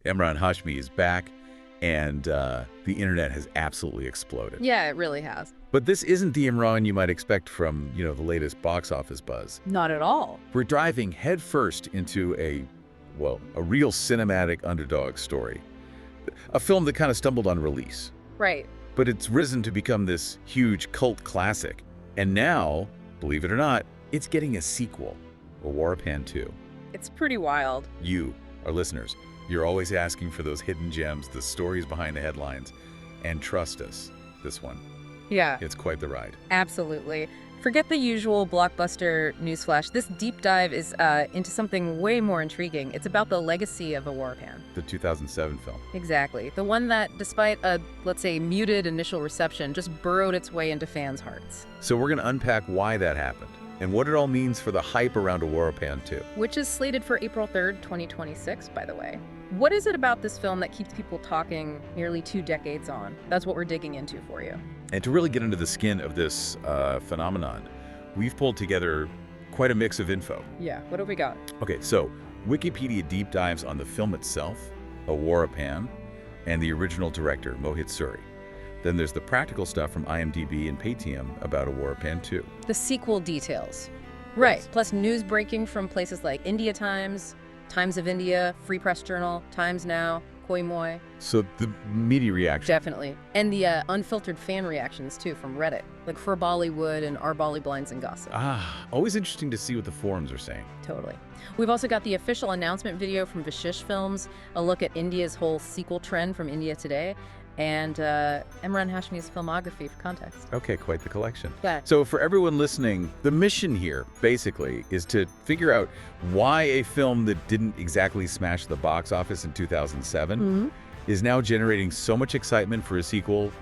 Emraan Hashmi is back, and the internet has absolutely exploded. Yeah, it really has. But this isn't the Imran you might expect from, the latest box office buzz. Not at all. We're diving headfirst into a real cinematic underdog story. A film that kind of stumbled on release. Right. But it's risen to become this huge cult classic. And now, believe it or not, it's getting a sequel, Awarapan 2. It's pretty wild. You, our listeners, you're always asking for those hidden gems, the stories behind the headlines. And trust us, this one, Yeah, it's quite the ride. absolutely. Forget the usual blockbuster newsflash. This deep dive is into something way more intriguing. It's about the legacy of Awarapan. The 2007 film. Exactly. The one that, despite a, let's say, muted initial reception, just burrowed its way into fans' hearts. So we're going to unpack why that happened and what it all means for the hype around Awarapan 2. Which is slated for April 3rd, 2026, by the way. What is it about this film that keeps people talking nearly 2 decades on? That's what we're digging into for you. And to really get into the skin of this phenomenon, we've pulled together quite a mix of info. Yeah, what have we got? Okay, so Wikipedia deep dives on the film itself, Awarapan, and the original director, Mohit Suri. Then there's the practical stuff from IMDb and Paytm about Awarapan 2. The sequel details. Right, Yes. plus news breaking from places like India Times, Times of India, Free Press Journal, Times Now, Koi Moi. So the media reaction. Definitely. And the unfiltered fan reactions, too, from Reddit, like For Bollywood and Our Bolly Blinds and Gossip. Always interesting to see what the forums are saying. Totally. We've also got the official announcement video from Vishish Films, a look at India's whole sequel trend from India Today, and Emraan Hashmi's filmography for context. Okay, quite the collection. Yeah. So for everyone listening, the mission here, basically, is to figure out why a film that didn't exactly smash the box office in 2007 is now generating so much excitement for a sequel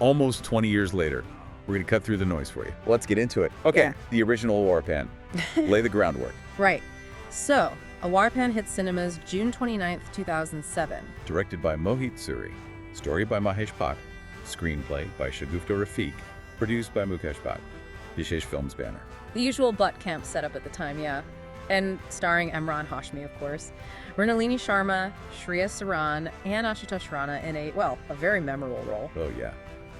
almost 20 years later. We're going to cut through the noise for you. Let's get into it. Okay, Yeah. The original Awarapan. Lay the groundwork. Right. So, Awarapan hit cinemas June 29th, 2007. Directed by Mohit Suri. Story by Mahesh Bhatt. Screenplay by Shagufta Rafiq. Produced by Mukesh Bhatt. Vishesh Films banner. The usual butt camp setup at the time, yeah. And starring Emraan Hashmi, of course. Mrunal Sharma, Shriya Saran, and Ashutosh Rana in a very memorable role. Oh, yeah.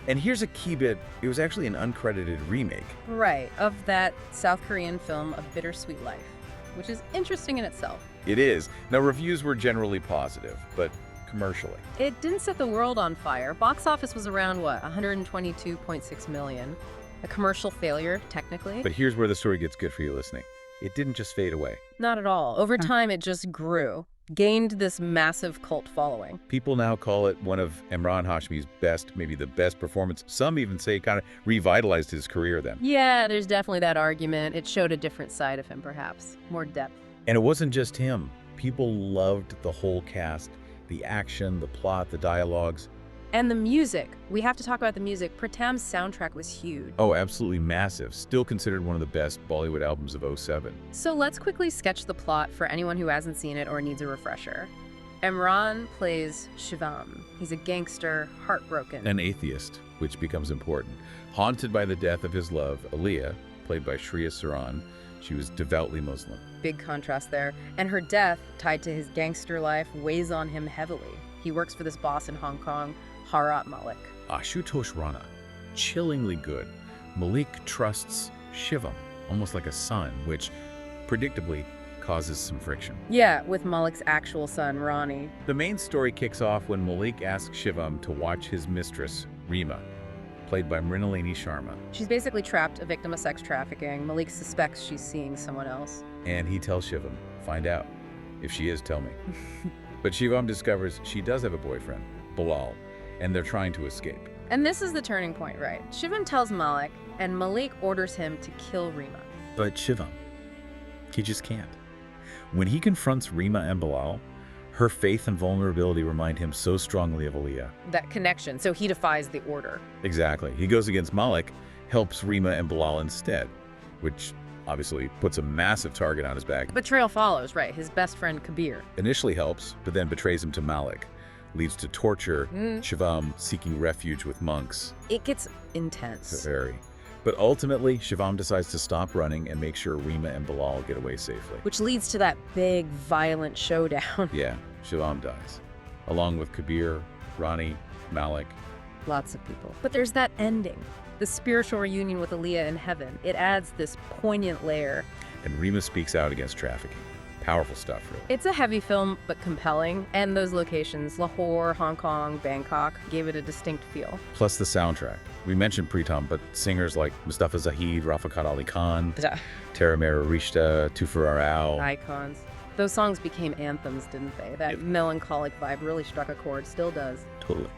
And here's a key bit. It was actually an uncredited remake. Right, of that South Korean film, A Bittersweet Life, which is interesting in itself. It is. Now, reviews were generally positive, but commercially. It didn't set the world on fire. Box office was around, 122.6 million. A commercial failure, technically. But here's where the story gets good for you listening. It didn't just fade away. Not at all. Over time, it just grew, gained this massive cult following. People now call it one of Emraan Hashmi's best, maybe the best performance. Some even say it kind of revitalized his career then. Yeah, there's definitely that argument. It showed a different side of him, perhaps. More depth. And it wasn't just him. People loved the whole cast, the action, the plot, the dialogues. And the music. We have to talk about the music. Pratam's soundtrack was huge. Oh, absolutely massive. Still considered one of the best Bollywood albums of '07. So let's quickly sketch the plot for anyone who hasn't seen it or needs a refresher. Emraan plays Shivam. He's a gangster, heartbroken. An atheist, which becomes important. Haunted by the death of his love, Aliyah, played by Shriya Saran. She was devoutly Muslim. Big contrast there. And her death, tied to his gangster life, weighs on him heavily. He works for this boss in Hong Kong, Harat Malik. Ashutosh Rana, chillingly good. Malik trusts Shivam, almost like a son, which predictably causes some friction. Yeah, with Malik's actual son, Ronnie. The main story kicks off when Malik asks Shivam to watch his mistress, Rima, played by Mrunal Sharma. She's basically trapped, a victim of sex trafficking. Malik suspects she's seeing someone else. And he tells Shivam, find out. If she is, tell me. But Shivam discovers she does have a boyfriend, Bilal, and they're trying to escape. And this is the turning point, right? Shivam tells Malik, and Malik orders him to kill Rima. But Shivam, he just can't. When he confronts Rima and Bilal, her faith and vulnerability remind him so strongly of Aliyah. That connection, so he defies the order. Exactly. He goes against Malik, helps Rima and Bilal instead, which obviously puts a massive target on his back. Betrayal follows, right? His best friend, Kabir. Initially helps, but then betrays him to Malik. Leads to torture, Shivam seeking refuge with monks. It gets intense. Very. But ultimately, Shivam decides to stop running and make sure Rima and Bilal get away safely. Which leads to that big, violent showdown. Yeah, Shivam dies. along with Kabir, Rani, Malik. Lots of people. But there's that ending, the spiritual reunion with Aaliyah in heaven. It adds this poignant layer. And Rima speaks out against trafficking. Powerful stuff, really. It's a heavy film, but compelling. And those locations, Lahore, Hong Kong, Bangkok, gave it a distinct feel. Plus the soundtrack. We mentioned Pritam, but singers like Mustafa Zahid, Rafiqat Ali Khan, Tera Mera Rishta, Tufar Arao. Icons. Those songs became anthems, didn't they? That melancholic vibe really struck a chord, still does. Totally.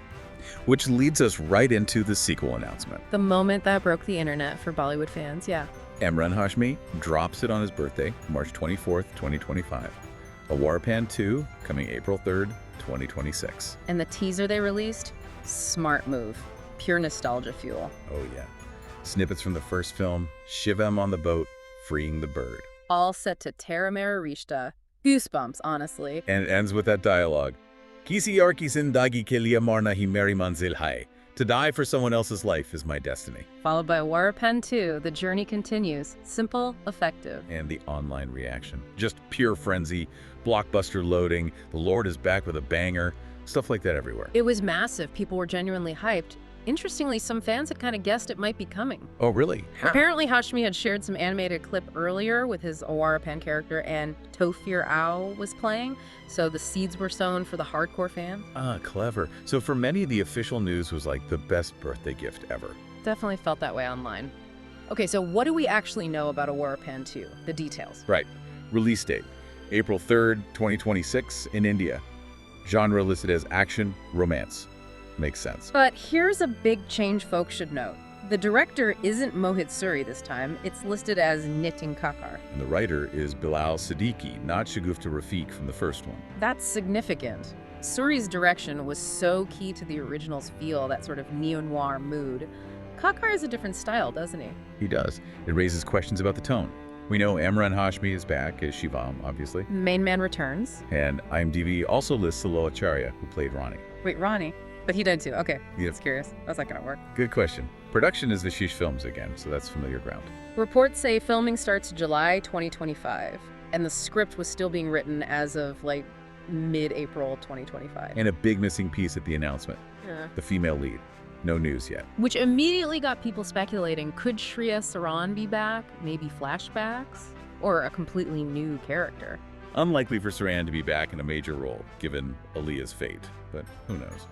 Which leads us right into the sequel announcement. The moment that broke the internet for Bollywood fans, yeah. Emraan Hashmi drops it on his birthday, March 24th, 2025. Awarapan 2, coming April 3rd, 2026. And the teaser they released? Smart move. Pure nostalgia fuel. Oh yeah. Snippets from the first film, Shivam on the boat, freeing the bird. All set to Tera Mera Rishta. Goosebumps, honestly. And it ends with that dialogue. Kisi aur ki zindagi ke liye marna hi meri manzil hai. To die for someone else's life is my destiny. Followed by Awarapan 2, the journey continues. Simple, effective. And the online reaction. Just pure frenzy, blockbuster loading, the Lord is back with a banger, stuff like that everywhere. It was massive. People were genuinely hyped. Interestingly, some fans had kind of guessed it might be coming. Oh, really? Apparently, Hashmi had shared some animated clip earlier with his Awarapan character, and Tofir Ao was playing, so the seeds were sown for the hardcore fans. Ah, clever. So for many, the official news was like the best birthday gift ever. Definitely felt that way online. Okay, so what do we actually know about Awarapan 2? The details. Right. Release date, April 3rd, 2026 in India. Genre listed as action, romance. Makes sense. But here's a big change folks should note. The director isn't Mohit Suri this time. It's listed as Knitting Kakar. And the writer is Bilal Sadiki, not Shagufta Rafiq from the first one. That's significant. Suri's direction was so key to the original's feel, that sort of neo-noir mood. Kakar has a different style, doesn't he? He does. It raises questions about the tone. We know Emraan Hashmi is back as Shivam, obviously. Main man returns. And IMDb also lists Alok Acharya, who played Rani. Wait, Ronnie? But he did too. Okay. Yep. That's curious. That's not gonna work. Good question. Production is Vishesh Films again, so that's familiar ground. Reports say filming starts July 2025, and the script was still being written as of like mid-April 2025. And a big missing piece at the announcement. Yeah. The female lead. No news yet. Which immediately got people speculating, could Shriya Saran be back? Maybe flashbacks? Or a completely new character? Unlikely for Saran to be back in a major role, given Aaliyah's fate, but who knows.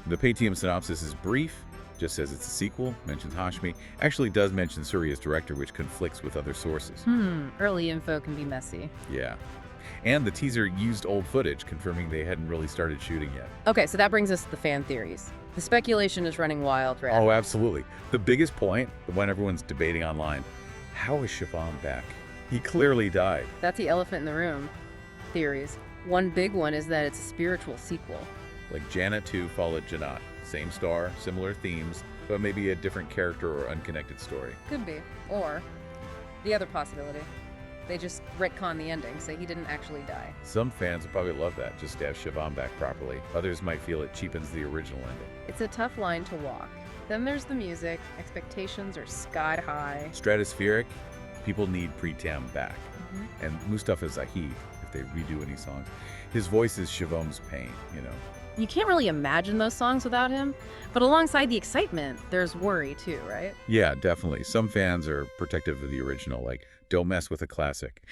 The Paytm synopsis is brief, just says it's a sequel, mentions Hashmi, actually does mention Suri as director, which conflicts with other sources. Early info can be messy. Yeah. And the teaser used old footage, confirming they hadn't really started shooting yet. Okay, so that brings us to the fan theories. The speculation is running wild, right? Oh, absolutely. The biggest point, the one everyone's debating online, how is Shivam back? He clearly died. That's the elephant in the room. Theories. One big one is that it's a spiritual sequel. Like Jannah 2 followed Jannat. Same star, similar themes, but maybe a different character or unconnected story. Could be. Or the other possibility. They just retcon the ending, say he didn't actually die. Some fans would probably love that, just to have Shivam back properly. Others might feel it cheapens the original ending. It's a tough line to walk. Then there's the music. Expectations are sky high. Stratospheric, people need Pritam back. And Mustafa Zahid, if they redo any songs. His voice is Shivam's pain, you know. You can't really imagine those songs without him, but alongside the excitement, there's worry too, right? Yeah, definitely. Some fans are protective of the original, like, don't mess with a classic.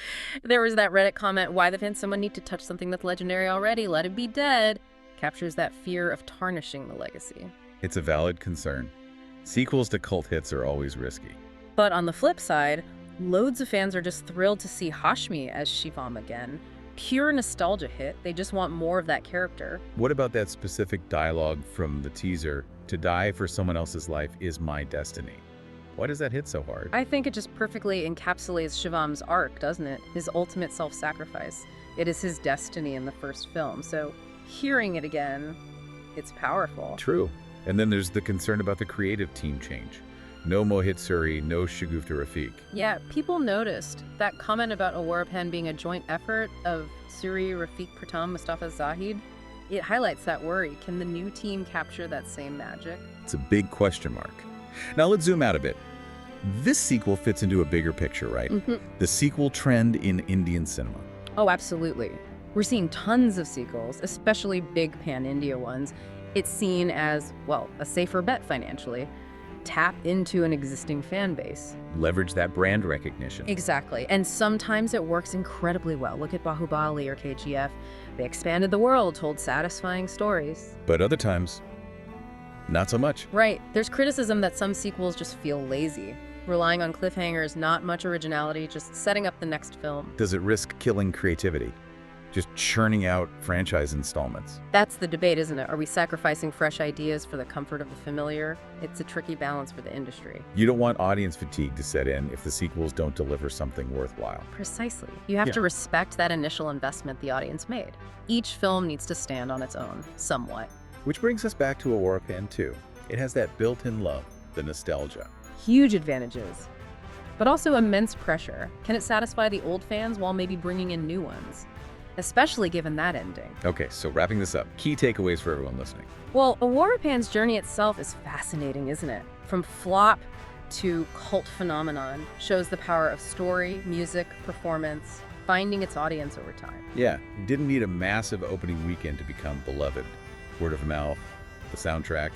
There was that Reddit comment, why the fans someone need to touch something that's legendary already? Let it be dead. Captures that fear of tarnishing the legacy. It's a valid concern. Sequels to cult hits are always risky. But on the flip side, loads of fans are just thrilled to see Hashmi as Shivam again. Pure nostalgia hit. They just want more of that character. What about that specific dialogue from the teaser, to die for someone else's life is my destiny? Why does that hit so hard? I think it just perfectly encapsulates Shivam's arc, doesn't it? His ultimate self-sacrifice. It is his destiny in the first film, so hearing it again, it's powerful. True. And then there's the concern about the creative team change. No Mohit Suri, no Shagufta Rafiq. Yeah, people noticed that comment about Awarapan being a joint effort of Suri, Rafiq Pritam, Mustafa Zahid. It highlights that worry. Can the new team capture that same magic? It's a big question mark. Now let's zoom out a bit. This sequel fits into a bigger picture, right? The sequel trend in Indian cinema. Oh, absolutely. We're seeing tons of sequels, especially big pan-India ones. It's seen as, well, a safer bet financially. Tap into an existing fan base. Leverage that brand recognition. Exactly. And sometimes it works incredibly well. Look at Bahubali or KGF. They expanded the world, told satisfying stories. But other times, not so much. Right. There's criticism that some sequels just feel lazy, relying on cliffhangers, not much originality, just setting up the next film. Does it risk killing creativity? Just churning out franchise installments? That's the debate, isn't it? Are we sacrificing fresh ideas for the comfort of the familiar? It's a tricky balance for the industry. You don't want audience fatigue to set in if the sequels don't deliver something worthwhile. Precisely. You have to respect that initial investment the audience made. Each film needs to stand on its own, somewhat. Which brings us back to Awarapan 2. It has that built-in love, the nostalgia. Huge advantages, but also immense pressure. Can it satisfy the old fans while maybe bringing in new ones? Especially given that ending. Okay, so wrapping this up, key takeaways for everyone listening. Well, Awarapan's journey itself is fascinating, isn't it? From flop to cult phenomenon, shows the power of story, music, performance, finding its audience over time. Yeah, it didn't need a massive opening weekend to become beloved. Word of mouth, the soundtrack,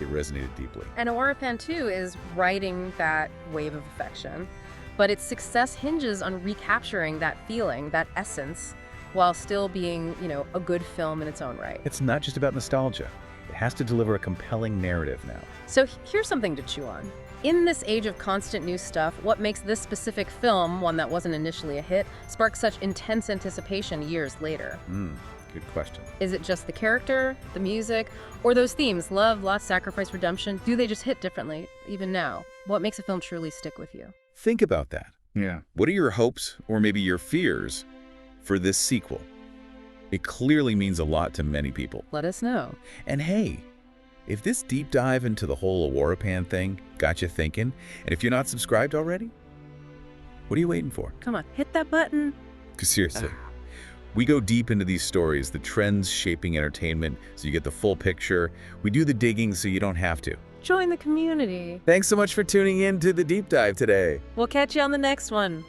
it resonated deeply. And Awarapan 2 is riding that wave of affection, but its success hinges on recapturing that feeling, that essence, while still being, a good film in its own right. It's not just about nostalgia. It has to deliver a compelling narrative now. So here's something to chew on. In this age of constant new stuff, what makes this specific film, one that wasn't initially a hit, spark such intense anticipation years later? Good question. Is it just the character, the music, or those themes, love, loss, sacrifice, redemption? Do they just hit differently, even now? What makes a film truly stick with you? Think about that. Yeah. What are your hopes, or maybe your fears, for this sequel? It clearly means a lot to many people. Let us know. And hey, if this deep dive into the whole Awarapan thing got you thinking, and if you're not subscribed already, what are you waiting for? Come on, hit that button. 'Cause seriously, we go deep into these stories, the trends shaping entertainment, so you get the full picture. We do the digging so you don't have to. Join the community. Thanks so much for tuning in to the deep dive today. We'll catch you on the next one.